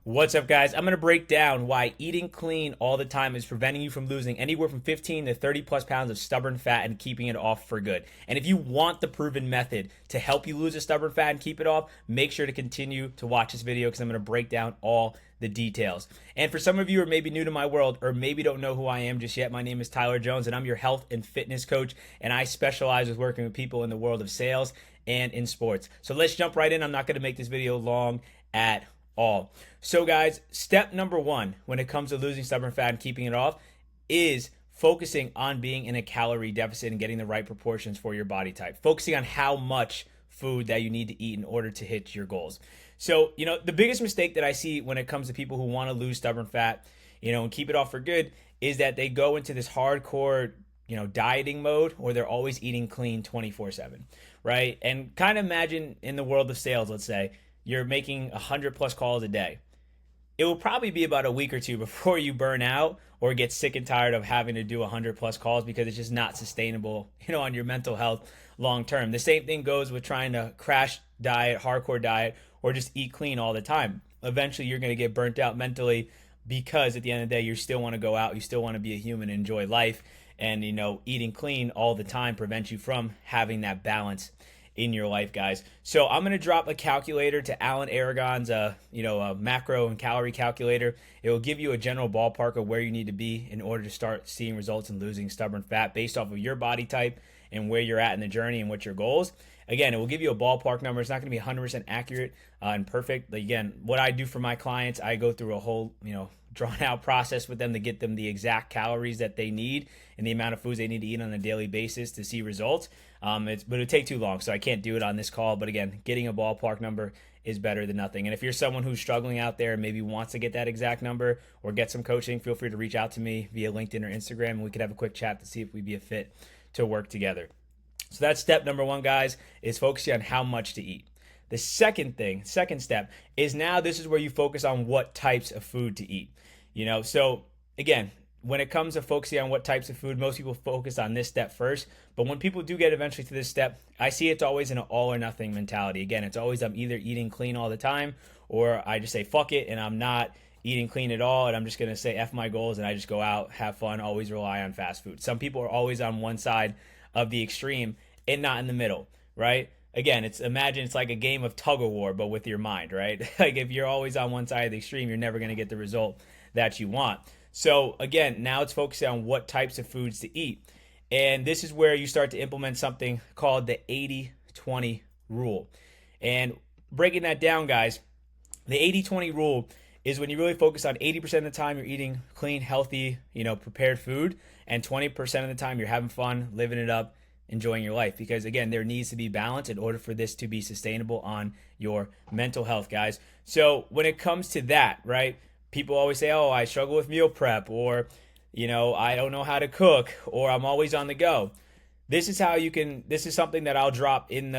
What's up, guys? I'm going to break down why eating clean all the time is preventing you from losing anywhere from 15 to 30 plus pounds of stubborn fat and keeping it off for good. And if you want the proven method to help you lose a stubborn fat and keep it off, make sure to continue to watch this video because I'm going to break down all the details. And for some of you who are maybe new to my world or maybe don't know who I am just yet, my name is Tyler Jones and I'm your health and fitness coach, and I specialize with working with people in the world of sales and in sports. So let's jump right in. I'm not going to make this video long at all. So guys, step number one when it comes to losing stubborn fat and keeping it off is focusing on being in a calorie deficit and getting the right proportions for your body type. Focusing on how much food that you need to eat in order to hit your goals. So, the biggest mistake that I see when it comes to people who want to lose stubborn fat, and keep it off for good is that they go into this hardcore, dieting mode, or they're always eating clean 24/7, right? And kind of imagine in the world of sales, let's say, you're making 100 plus calls a day. It will probably be about a week or two before you burn out or get sick and tired of having to do 100 plus calls because it's just not sustainable, on your mental health long term. The same thing goes with trying to crash diet, hardcore diet, or just eat clean all the time. Eventually, you're going to get burnt out mentally because at the end of the day, you still want to go out, you still want to be a human and enjoy life. And, eating clean all the time prevents you from having that balance in your life, guys. So I'm going to drop a calculator to Alan Aragon's, a macro and calorie calculator. It will give you a general ballpark of where you need to be in order to start seeing results in losing stubborn fat based off of your body type and where you're at in the journey and what your goals. Again, it will give you a ballpark number. It's not going to be 100% accurate and perfect. But again, what I do for my clients, I go through a whole, drawn out process with them to get them the exact calories that they need and the amount of foods they need to eat on a daily basis to see results. But it would take too long, so I can't do it on this call. But again, getting a ballpark number is better than nothing. And if you're someone who's struggling out there and maybe wants to get that exact number or get some coaching, feel free to reach out to me via LinkedIn or Instagram, and we could have a quick chat to see if we'd be a fit to work together. So that's step number one, guys, is focusing on how much to eat. The second step is now this is where you focus on what types of food to eat. So again, when it comes to focusing on what types of food, most people focus on this step first. But when people do get eventually to this step, I see it's always in an all or nothing mentality. Again, it's always I'm either eating clean all the time or I just say fuck it and I'm not eating clean at all and I'm just going to say F my goals and I just go out, have fun, always rely on fast food. Some people are always on one side of the extreme and not in the middle, right? Again, imagine it's like a game of tug of war, but with your mind, right? Like if you're always on one side of the extreme, you're never going to get the result that you want. So again, now it's focusing on what types of foods to eat. And this is where you start to implement something called the 80-20 rule. And breaking that down, guys, the 80-20 rule is when you really focus on 80% of the time you're eating clean, healthy, prepared food, and 20% of the time you're having fun, living it up, enjoying your life. Because again, there needs to be balance in order for this to be sustainable on your mental health, guys. So when it comes to that, right, people always say, oh, I struggle with meal prep, or, I don't know how to cook, or I'm always on the go. This is something that I'll drop in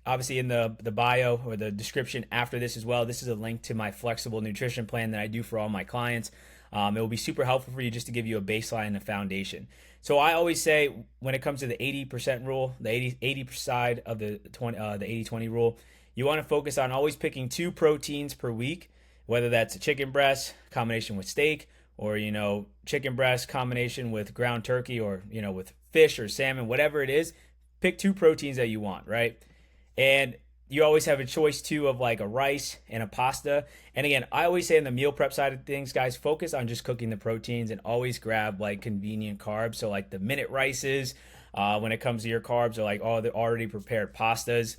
obviously in the bio or the description after this as well. This is a link to my flexible nutrition plan that I do for all my clients. It will be super helpful for you just to give you a baseline and a foundation. So I always say when it comes to the 80% rule, the 80 side of the 80-20 rule, you want to focus on always picking 2 proteins per week, whether that's a chicken breast combination with steak or, chicken breast combination with ground turkey or, with fish or salmon, whatever it is, pick 2 proteins that you want, right? And you always have a choice too of like a rice and a pasta. And again, I always say in the meal prep side of things, guys, focus on just cooking the proteins and always grab like convenient carbs. So like the minute rices, when it comes to your carbs, are like all the already prepared pastas,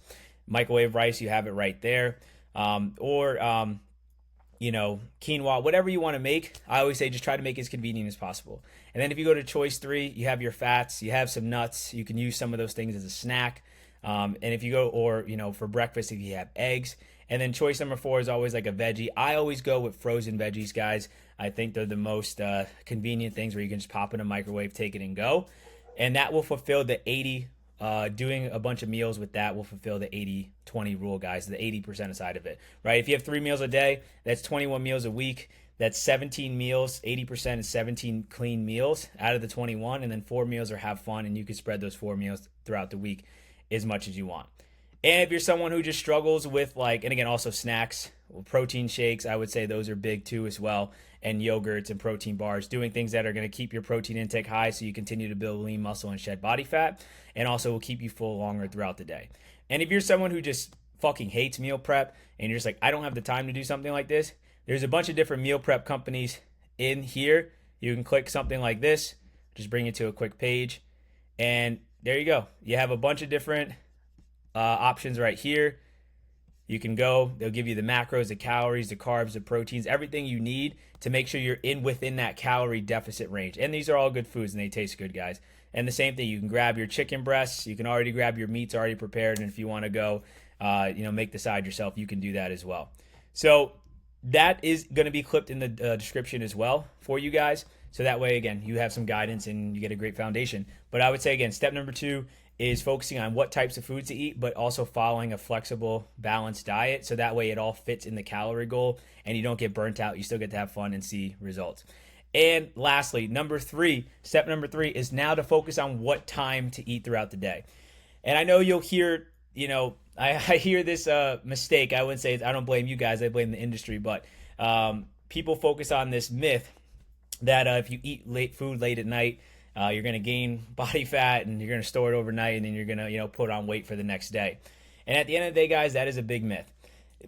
microwave rice, you have it right there. Quinoa, whatever you want to make, I always say just try to make it as convenient as possible. And then if you go to choice 3, you have your fats, you have some nuts, you can use some of those things as a snack. And if you go, or, for breakfast, if you have eggs. And then choice number 4 is always like a veggie. I always go with frozen veggies, guys. I think they're the most convenient things where you can just pop in a microwave, take it and go. And that will fulfill the 80, doing a bunch of meals with that will fulfill the 80-20 rule, guys, the 80% side of it, right? If you have 3 meals a day, that's 21 meals a week. That's 17 meals. 80% is 17 clean meals out of the 21. And then 4 meals are have fun, and you can spread those 4 meals throughout the week as much as you want. And if you're someone who just struggles with like, and again, also snacks, protein shakes, I would say those are big too as well. And yogurts and protein bars, doing things that are going to keep your protein intake high so you continue to build lean muscle and shed body fat, and also will keep you full longer throughout the day. And if you're someone who just fucking hates meal prep and you're just like, I don't have the time to do something like this, there's a bunch of different meal prep companies in here. You can click something like this, just bring it to a quick page, and there you go. You have a bunch of different options right here. You can go, they'll give you the macros, the calories, the carbs, the proteins, everything you need to make sure you're within that calorie deficit range. And these are all good foods and they taste good, guys. And the same thing, you can grab your chicken breasts, you can already grab your meats already prepared, and if you want to go, make the side yourself, you can do that as well. So that is going to be clipped in the description as well for you guys. So that way, again, you have some guidance and you get a great foundation. But I would say, again, step number 2 is focusing on what types of foods to eat, but also following a flexible, balanced diet. So that way it all fits in the calorie goal and you don't get burnt out. You still get to have fun and see results. And lastly, step number three is now to focus on what time to eat throughout the day. And I know you'll hear, I hear this mistake. I wouldn't say I don't blame you guys. I blame the industry. But people focus on this myth that if you eat food late at night, you're going to gain body fat and you're going to store it overnight and then you're going to, put on weight for the next day. And at the end of the day, guys, that is a big myth.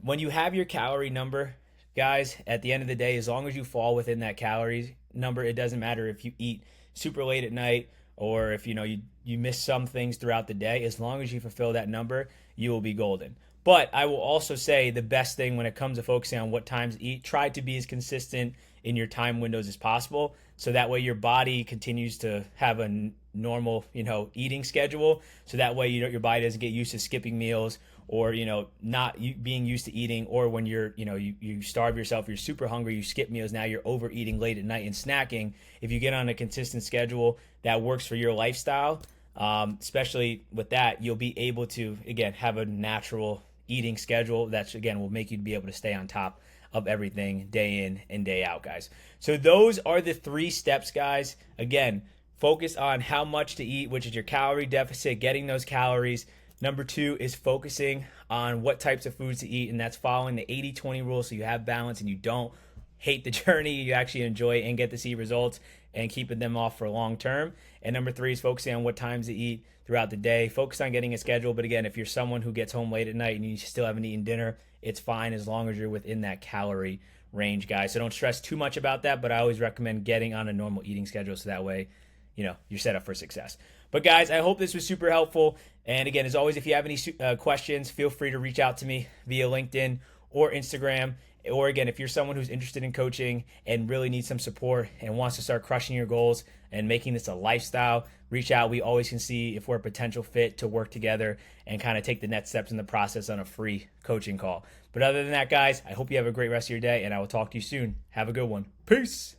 When you have your calorie number, guys, at the end of the day, as long as you fall within that calories number, it doesn't matter if you eat super late at night or if, you miss some things throughout the day. As long as you fulfill that number, you will be golden. But I will also say the best thing when it comes to focusing on what times to eat, try to be as consistent in your time windows as possible. So that way your body continues to have a normal, eating schedule. So that way, your body doesn't get used to skipping meals or, not being used to eating, or when you're, you starve yourself, you're super hungry, you skip meals, now you're overeating late at night and snacking. If you get on a consistent schedule that works for your lifestyle, especially with that, you'll be able to, again, have a natural eating schedule that, again, will make you be able to stay on top of everything day in and day out, guys. So those are the 3 steps, guys. Again, focus on how much to eat, which is your calorie deficit, getting those calories. Number 2 is focusing on what types of foods to eat, and that's following the 80-20 rule so you have balance and you don't hate the journey. You actually enjoy and get to see results and keeping them off for long term. And number 3 is focusing on what times to eat throughout the day. Focus on getting a schedule. But again, if you're someone who gets home late at night and you still haven't eaten dinner, it's fine as long as you're within that calorie range, guys. So don't stress too much about that, but I always recommend getting on a normal eating schedule so that way, you're set up for success. But guys, I hope this was super helpful. And again, as always, if you have any questions, feel free to reach out to me via LinkedIn or Instagram. Or again, if you're someone who's interested in coaching and really needs some support and wants to start crushing your goals and making this a lifestyle, reach out. We always can see if we're a potential fit to work together and kind of take the next steps in the process on a free coaching call. But other than that, guys, I hope you have a great rest of your day, and I will talk to you soon. Have a good one. Peace.